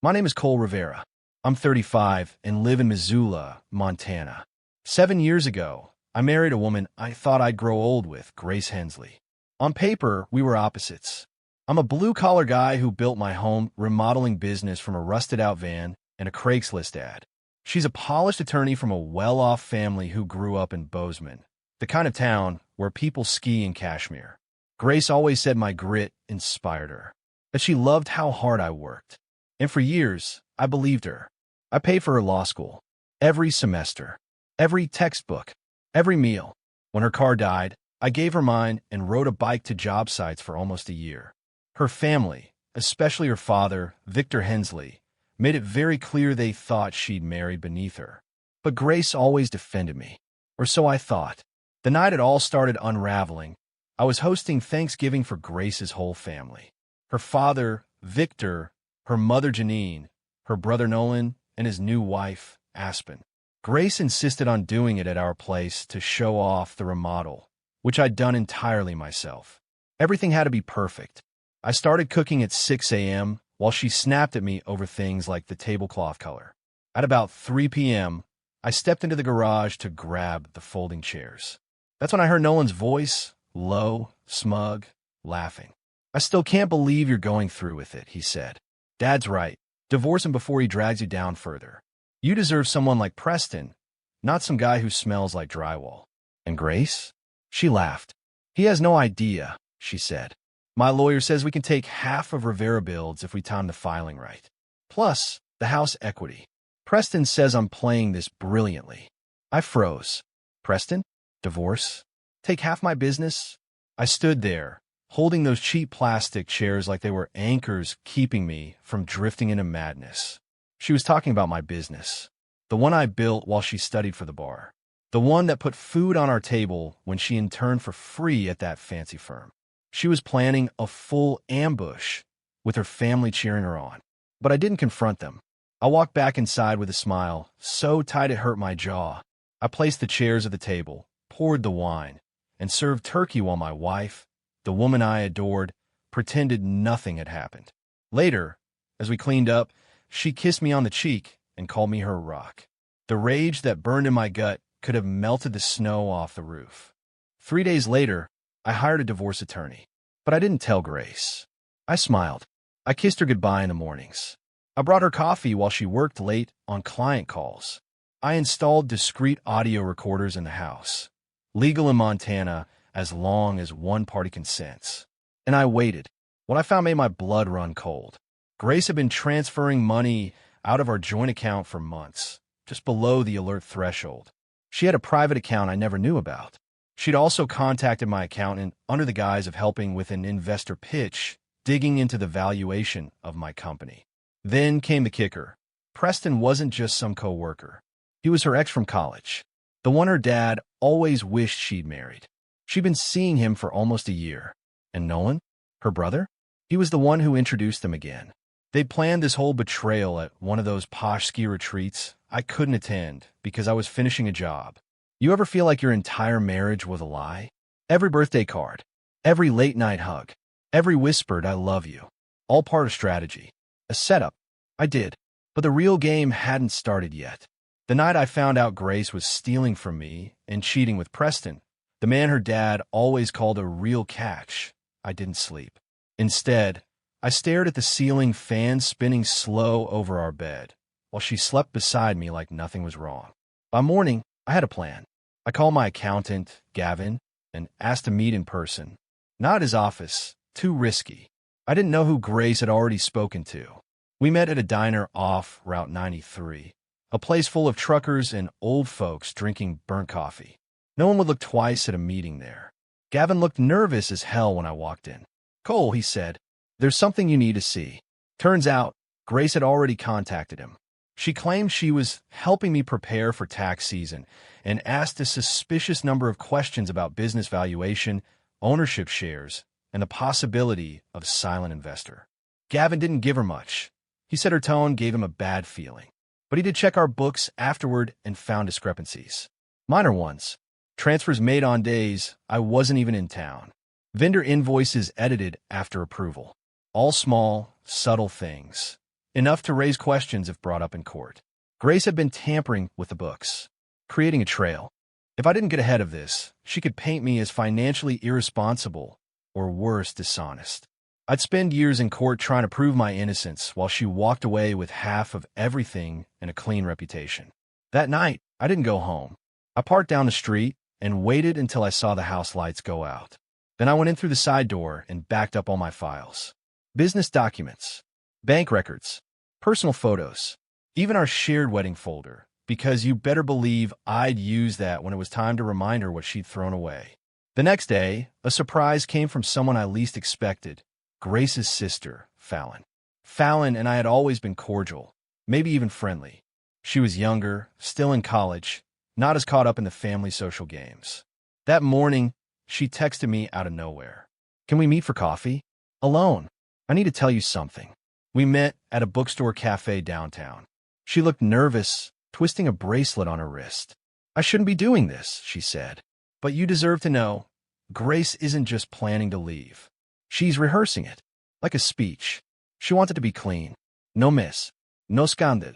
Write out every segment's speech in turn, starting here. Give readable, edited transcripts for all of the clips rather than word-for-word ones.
My name is Cole Rivera. I'm 35 and live in Missoula, Montana. 7 years ago, I married a woman I thought I'd grow old with, Grace Hensley. On paper, we were opposites. I'm a blue-collar guy who built my home remodeling business from a rusted-out van and a Craigslist ad. She's a polished attorney from a well-off family who grew up in Bozeman, the kind of town where people ski in Kashmir. Grace always said my grit inspired her, that she loved how hard I worked. And for years, I believed her. I paid for her law school, every semester, every textbook, every meal. When her car died, I gave her mine and rode a bike to job sites for almost a year. Her family, especially her father, Victor Hensley, made it very clear they thought she'd married beneath her. But Grace always defended me, or so I thought. The night it all started unraveling, I was hosting Thanksgiving for Grace's whole family. Her father, Victor, her mother, Janine, her brother, Nolan, and his new wife, Aspen. Grace insisted on doing it at our place to show off the remodel, which I'd done entirely myself. Everything had to be perfect. I started cooking at 6 a.m. while she snapped at me over things like the tablecloth color. At about 3 p.m., I stepped into the garage to grab the folding chairs. That's when I heard Nolan's voice, low, smug, laughing. "I still can't believe you're going through with it," he said. "Dad's right. Divorce him before he drags you down further. You deserve someone like Preston, not some guy who smells like drywall." And Grace? She laughed. "He has no idea," she said. "My lawyer says we can take half of Rivera builds if we time the filing right. Plus, the house equity. Preston says I'm playing this brilliantly." I froze. Preston? Divorce? Take half my business? I stood there, holding those cheap plastic chairs like they were anchors keeping me from drifting into madness. She was talking about my business, the one I built while she studied for the bar, the one that put food on our table when she interned for free at that fancy firm. She was planning a full ambush with her family cheering her on. But I didn't confront them. I walked back inside with a smile, so tight it hurt my jaw. I placed the chairs at the table, poured the wine, and served turkey while my wife, the woman I adored, pretended nothing had happened. Later, as we cleaned up, she kissed me on the cheek and called me her rock. The rage that burned in my gut could have melted the snow off the roof. 3 days later, I hired a divorce attorney. But I didn't tell Grace. I smiled. I kissed her goodbye in the mornings. I brought her coffee while she worked late on client calls. I installed discreet audio recorders in the house, legal in Montana as long as one party consents. And I waited. What I found made my blood run cold. Grace had been transferring money out of our joint account for months, just below the alert threshold. She had a private account I never knew about. She'd also contacted my accountant under the guise of helping with an investor pitch, digging into the valuation of my company. Then came the kicker. Preston wasn't just some co-worker. He was her ex from college, the one her dad always wished she'd married. She'd been seeing him for almost a year. And Nolan, her brother? He was the one who introduced them again. They'd planned this whole betrayal at one of those posh ski retreats I couldn't attend because I was finishing a job. You ever feel like your entire marriage was a lie? Every birthday card, every late-night hug, every whispered "I love you," all part of strategy. A setup. I did. But the real game hadn't started yet. The night I found out Grace was stealing from me and cheating with Preston, the man her dad always called a real catch, I didn't sleep. Instead, I stared at the ceiling fan spinning slow over our bed, while she slept beside me like nothing was wrong. By morning, I had a plan. I called my accountant, Gavin, and asked to meet in person. Not at his office, too risky. I didn't know who Grace had already spoken to. We met at a diner off Route 93, a place full of truckers and old folks drinking burnt coffee. No one would look twice at a meeting there. Gavin looked nervous as hell when I walked in. "Cole," he said, "there's something you need to see." Turns out, Grace had already contacted him. She claimed she was helping me prepare for tax season and asked a suspicious number of questions about business valuation, ownership shares, and the possibility of a silent investor. Gavin didn't give her much. He said her tone gave him a bad feeling. But he did check our books afterward and found discrepancies. Minor ones. Transfers made on days I wasn't even in town. Vendor invoices edited after approval. All small, subtle things. enough to raise questions if brought up in court. Grace had been tampering with the books, creating a trail. If I didn't get ahead of this, she could paint me as financially irresponsible or worse, dishonest. I'd spend years in court trying to prove my innocence while she walked away with half of everything and a clean reputation. That night, I didn't go home. I parked down the street and waited until I saw the house lights go out. Then I went in through the side door and backed up all my files. Business documents, bank records, personal photos, even our shared wedding folder, because you better believe I'd use that when it was time to remind her what she'd thrown away. The next day, a surprise came from someone I least expected, Grace's sister, Fallon. Fallon and I had always been cordial, maybe even friendly. She was younger, still in college, not as caught up in the family social games. That morning, she texted me out of nowhere. "Can we meet for coffee? Alone. I need to tell you something." We met at a bookstore cafe downtown. She looked nervous, twisting a bracelet on her wrist. "I shouldn't be doing this," she said. "But you deserve to know, Grace isn't just planning to leave. She's rehearsing it, like a speech. She wanted to be clean. No mess. No scandal."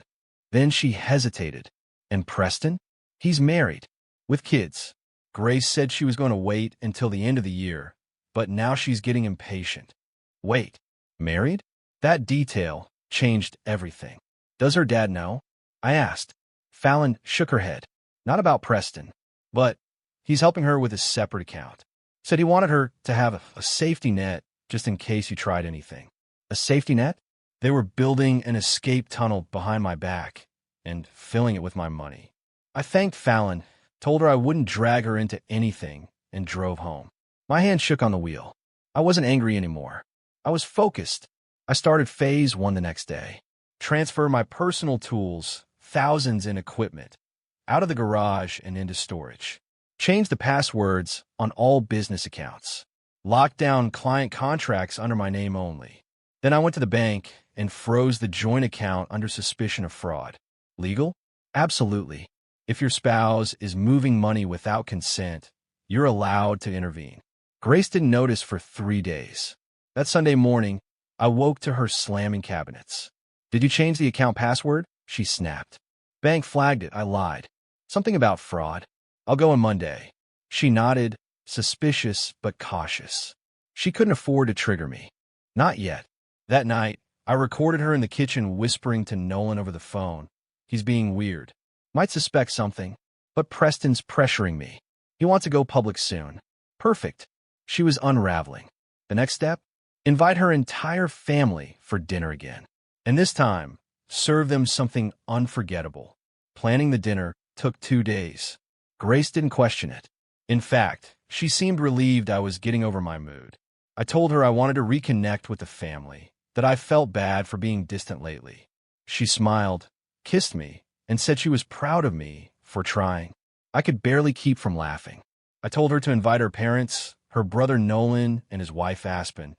Then she hesitated. "And Preston? He's married, with kids." Grace said she was going to wait until the end of the year, but now she's getting impatient. Wait, married? That detail changed everything. "Does her dad know?" I asked. Fallon shook her head. "Not about Preston, but he's helping her with a separate account. Said he wanted her to have a safety net just in case you tried anything." A safety net? They were building an escape tunnel behind my back and filling it with my money. I thanked Fallon, told her I wouldn't drag her into anything, and drove home. My hand shook on the wheel. I wasn't angry anymore. I was focused. I started phase 1 the next day. Transfer my personal tools, thousands in equipment, out of the garage and into storage. Change the passwords on all business accounts. Locked down client contracts under my name only. Then I went to the bank and froze the joint account under suspicion of fraud. Legal? Absolutely. If your spouse is moving money without consent, you're allowed to intervene. Grace didn't notice for 3 days. That Sunday morning, I woke to her slamming cabinets. "Did you change the account password?" she snapped. "Bank flagged it," I lied. "Something about fraud. I'll go on Monday." She nodded, suspicious but cautious. She couldn't afford to trigger me. Not yet. That night, I recorded her in the kitchen whispering to Nolan over the phone. "He's being weird. Might suspect something, but Preston's pressuring me. He wants to go public soon." Perfect. She was unraveling. The next step? Invite her entire family for dinner again. And this time, serve them something unforgettable. Planning the dinner took 2 days. Grace didn't question it. In fact, she seemed relieved I was getting over my mood. I told her I wanted to reconnect with the family, that I felt bad for being distant lately. She smiled, kissed me, and said she was proud of me for trying. I could barely keep from laughing. I told her to invite her parents, her brother Nolan, and his wife Aspen,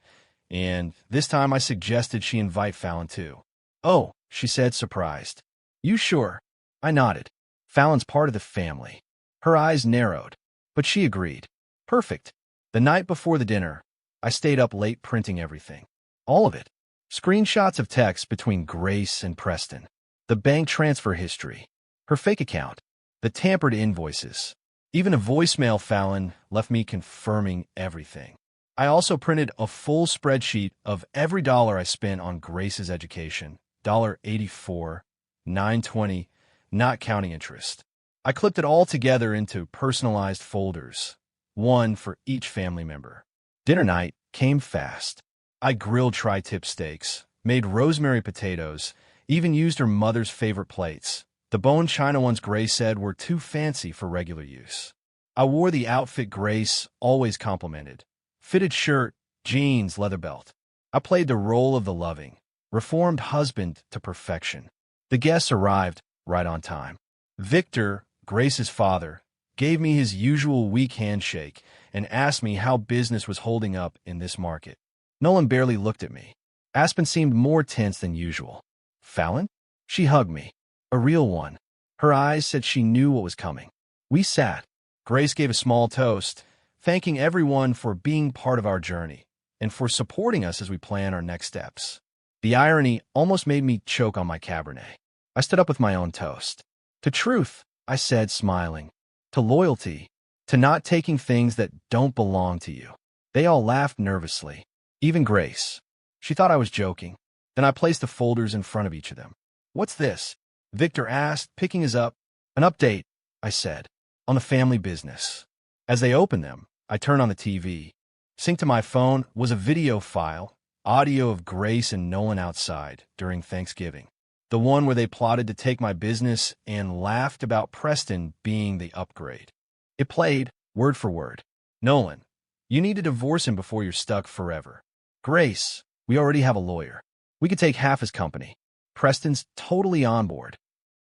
and this time I suggested she invite Fallon too. "Oh," she said, surprised. "You sure?" I nodded. "Fallon's part of the family." Her eyes narrowed, but she agreed. Perfect. The night before the dinner, I stayed up late printing everything. All of it. Screenshots of texts between Grace and Preston. The bank transfer history. Her fake account. The tampered invoices. Even a voicemail Fallon left me confirming everything. I also printed a full spreadsheet of every dollar I spent on Grace's education. $84, $9.20, not counting interest. I clipped it all together into personalized folders, one for each family member. Dinner night came fast. I grilled tri-tip steaks, made rosemary potatoes, even used her mother's favorite plates. The bone china ones Grace said were too fancy for regular use. I wore the outfit Grace always complimented. Fitted shirt, jeans, leather belt. I played the role of the loving, reformed husband to perfection. The guests arrived right on time. Victor, Grace's father, gave me his usual weak handshake and asked me how business was holding up in this market. Nolan barely looked at me. Aspen seemed more tense than usual. Fallon? She hugged me. A real one. Her eyes said she knew what was coming. We sat. Grace gave a small toast, thanking everyone for being part of our journey and for supporting us as we plan our next steps. The irony almost made me choke on my Cabernet. I stood up with my own toast. To truth, I said, smiling. To loyalty. To not taking things that don't belong to you. They all laughed nervously. Even Grace. She thought I was joking. Then I placed the folders in front of each of them. "What's this?" Victor asked, picking his up. "An update," I said, "on the family business." As they opened them, I turned on the TV. Synced to my phone was a video file, audio of Grace and Nolan outside during Thanksgiving. The one where they plotted to take my business and laughed about Preston being the upgrade. It played, word for word. "Nolan, you need to divorce him before you're stuck forever. Grace, we already have a lawyer. We could take half his company. Preston's totally on board."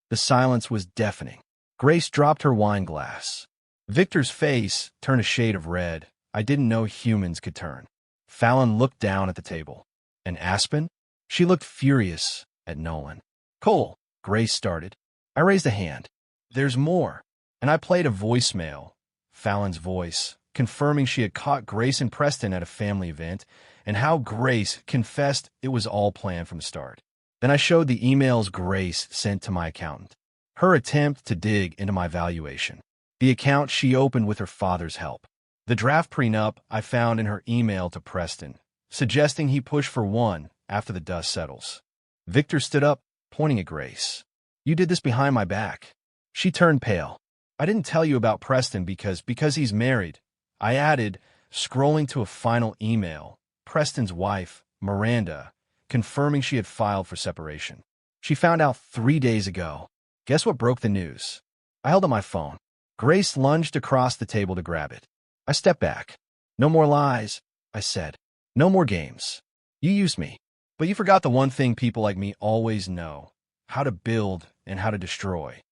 The silence was deafening. Grace dropped her wine glass. Victor's face turned a shade of red I didn't know humans could turn. Fallon looked down at the table. "And Aspen?" She looked furious at Nolan. "Cole," Grace started. I raised a hand. "There's more." And I played a voicemail, Fallon's voice, confirming she had caught Grace and Preston at a family event, and how Grace confessed it was all planned from the start. Then I showed the emails Grace sent to my accountant. Her attempt to dig into my valuation. The account she opened with her father's help. The draft prenup I found in her email to Preston, suggesting he push for one after the dust settles. Victor stood up, pointing at Grace. "You did this behind my back." She turned pale. "I didn't tell you about Preston because he's married." I added, scrolling to a final email, Preston's wife, Miranda, confirming she had filed for separation. "She found out 3 days ago. Guess what broke the news?" I held up my phone. Grace lunged across the table to grab it. I stepped back. "No more lies," I said. "No more games. You used me, but you forgot the one thing people like me always know, how to build and how to destroy."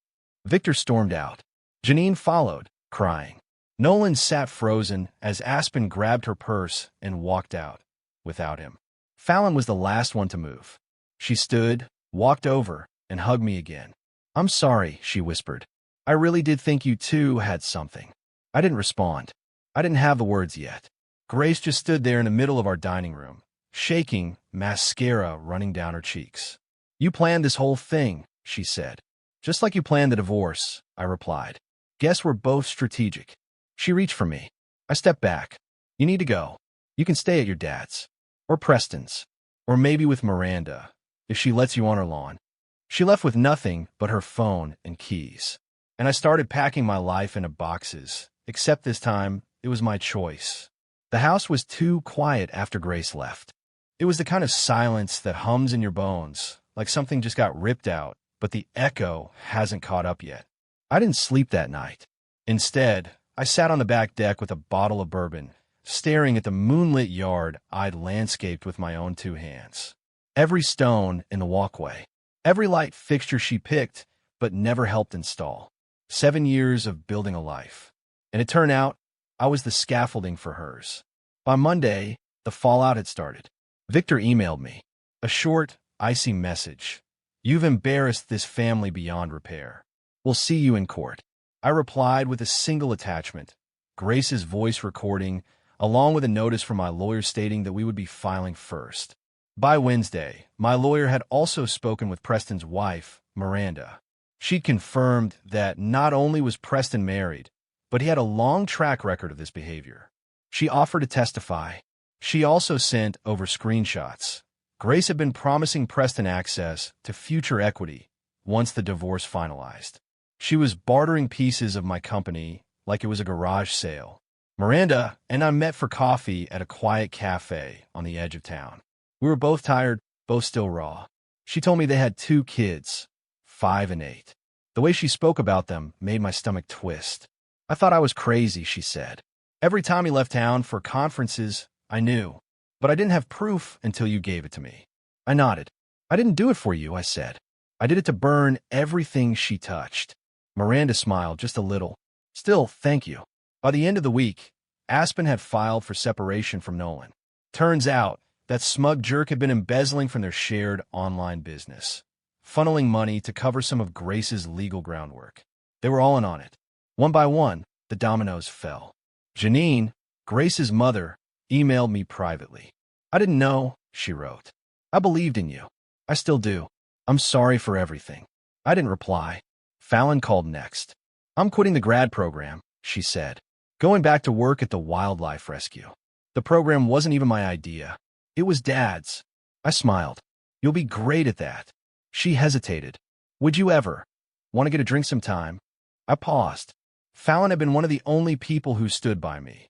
Victor stormed out. Janine followed, crying. Nolan sat frozen as Aspen grabbed her purse and walked out, without him. Fallon was the last one to move. She stood, walked over, and hugged me again. "I'm sorry," she whispered. "I really did think you two had something." I didn't respond. I didn't have the words yet. Grace just stood there in the middle of our dining room, shaking, mascara running down her cheeks. "You planned this whole thing," she said. "Just like you planned the divorce," I replied. "Guess we're both strategic." She reached for me. I stepped back. "You need to go. You can stay at your dad's. Or Preston's. Or maybe with Miranda, if she lets you on her lawn." She left with nothing but her phone and keys. And I started packing my life into boxes, except this time, it was my choice. The house was too quiet after Grace left. It was the kind of silence that hums in your bones, like something just got ripped out, but the echo hasn't caught up yet. I didn't sleep that night. Instead, I sat on the back deck with a bottle of bourbon, staring at the moonlit yard I'd landscaped with my own 2 hands. Every stone in the walkway, every light fixture she picked, but never helped install. 7 years of building a life. And it turned out, I was the scaffolding for hers. By Monday, the fallout had started. Victor emailed me. A short, icy message. "You've embarrassed this family beyond repair. We'll see you in court." I replied with a single attachment, Grace's voice recording, along with a notice from my lawyer stating that we would be filing first. By Wednesday, my lawyer had also spoken with Preston's wife, Miranda. She'd confirmed that not only was Preston married, but he had a long track record of this behavior. She offered to testify. She also sent over screenshots. Grace had been promising Preston access to future equity once the divorce finalized. She was bartering pieces of my company like it was a garage sale. Miranda and I met for coffee at a quiet cafe on the edge of town. We were both tired, both still raw. She told me they had 2 kids, 5 and 8. The way she spoke about them made my stomach twist. "I thought I was crazy," she said. "Every time he left town for conferences, I knew. But I didn't have proof until you gave it to me." I nodded. "I didn't do it for you," I said. "I did it to burn everything she touched." Miranda smiled just a little. "Still, thank you." By the end of the week, Aspen had filed for separation from Nolan. Turns out, that smug jerk had been embezzling from their shared online business, funneling money to cover some of Grace's legal groundwork. They were all in on it. One by one, the dominoes fell. Janine, Grace's mother, emailed me privately. "I didn't know," she wrote. I believed in you. I still do. I'm sorry for everything. I didn't reply. Fallon called next. I'm quitting the grad program, she said. Going back to work at the wildlife rescue. The program wasn't even my idea. It was Dad's. I smiled. You'll be great at that. She hesitated. Would you ever want to get a drink sometime? I paused. Fallon had been one of the only people who stood by me.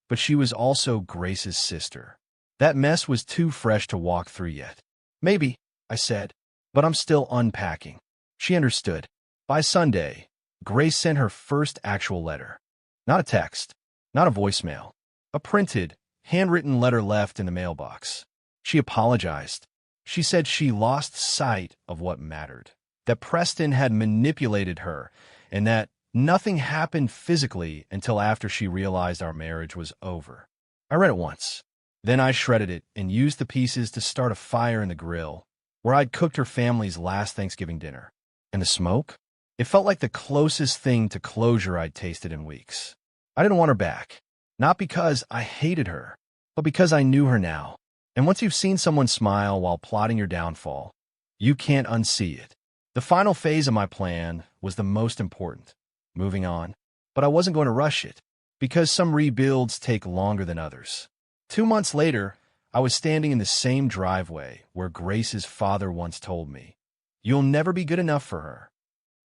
But she was also Grace's sister. That mess was too fresh to walk through yet. Maybe, I said, but I'm still unpacking. She understood. By Sunday, Grace sent her first actual letter. Not a text, not a voicemail. A printed, handwritten letter left in the mailbox. She apologized. She said she lost sight of what mattered, that Preston had manipulated her, and that nothing happened physically until after she realized our marriage was over. I read it once. Then I shredded it and used the pieces to start a fire in the grill, where I'd cooked her family's last Thanksgiving dinner. And the smoke? It felt like the closest thing to closure I'd tasted in weeks. I didn't want her back. Not because I hated her, but because I knew her now. And once you've seen someone smile while plotting your downfall, you can't unsee it. The final phase of my plan was the most important, moving on. But I wasn't going to rush it, because some rebuilds take longer than others. 2 months later, I was standing in the same driveway where Grace's father once told me, "You'll never be good enough for her."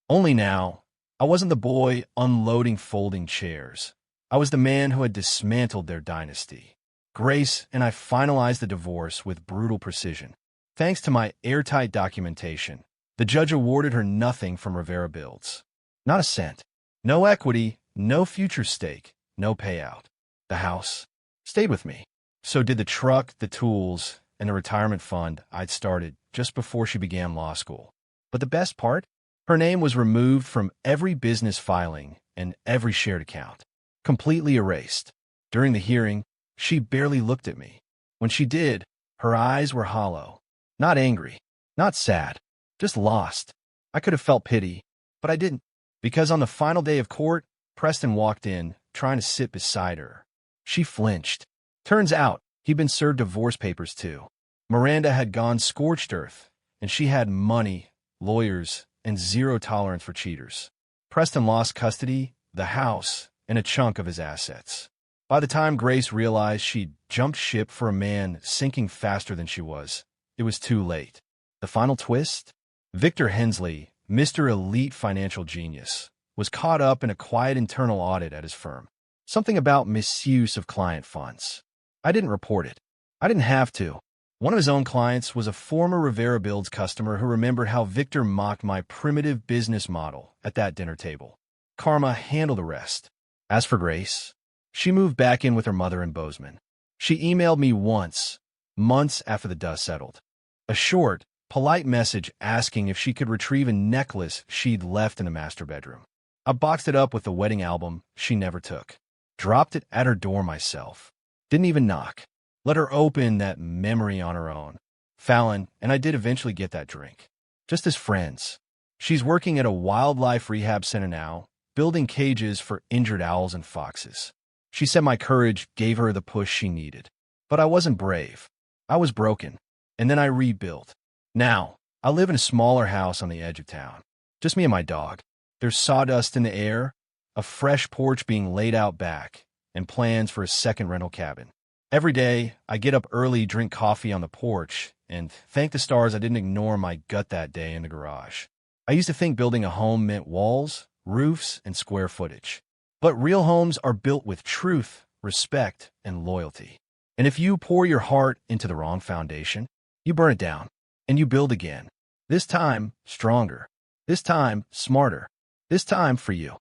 Only now, I wasn't the boy unloading folding chairs. I was the man who had dismantled their dynasty. Grace and I finalized the divorce with brutal precision. Thanks to my airtight documentation, the judge awarded her nothing from Rivera Builds. Not a cent. No equity, no future stake, no payout. The house stayed with me. So did the truck, the tools, and the retirement fund I'd started just before she began law school. But the best part? Her name was removed from every business filing and every shared account. Completely erased. During the hearing, she barely looked at me. When she did, her eyes were hollow. Not angry, not sad, just lost. I could have felt pity, but I didn't. Because on the final day of court, Preston walked in, trying to sit beside her. She flinched. Turns out, he'd been served divorce papers too. Miranda had gone scorched earth, and she had money, lawyers, and zero tolerance for cheaters. Preston lost custody, the house, and a chunk of his assets. By the time Grace realized she'd jumped ship for a man sinking faster than she was, it was too late. The final twist? Victor Hensley, Mr. Elite Financial Genius, was caught up in a quiet internal audit at his firm. Something about misuse of client funds. I didn't report it. I didn't have to. One of his own clients was a former Rivera Builds customer who remembered how Victor mocked my primitive business model at that dinner table. Karma handled the rest. As for Grace, she moved back in with her mother in Bozeman. She emailed me once, months after the dust settled. A short, polite message asking if she could retrieve a necklace she'd left in the master bedroom. I boxed it up with the wedding album she never took. Dropped it at her door myself. Didn't even knock. Let her open that memory on her own. Fallon and I did eventually get that drink. Just as friends. She's working at a wildlife rehab center now, building cages for injured owls and foxes. She said my courage gave her the push she needed. But I wasn't brave. I was broken. And then I rebuilt. Now, I live in a smaller house on the edge of town. Just me and my dog. There's sawdust in the air, a fresh porch being laid out back, and plans for a second rental cabin. Every day, I get up early, drink coffee on the porch, and thank the stars I didn't ignore my gut that day in the garage. I used to think building a home meant walls, roofs, and square footage. But real homes are built with truth, respect, and loyalty. And if you pour your heart into the wrong foundation, you burn it down, and you build again. This time, stronger. This time, smarter. This time, for you.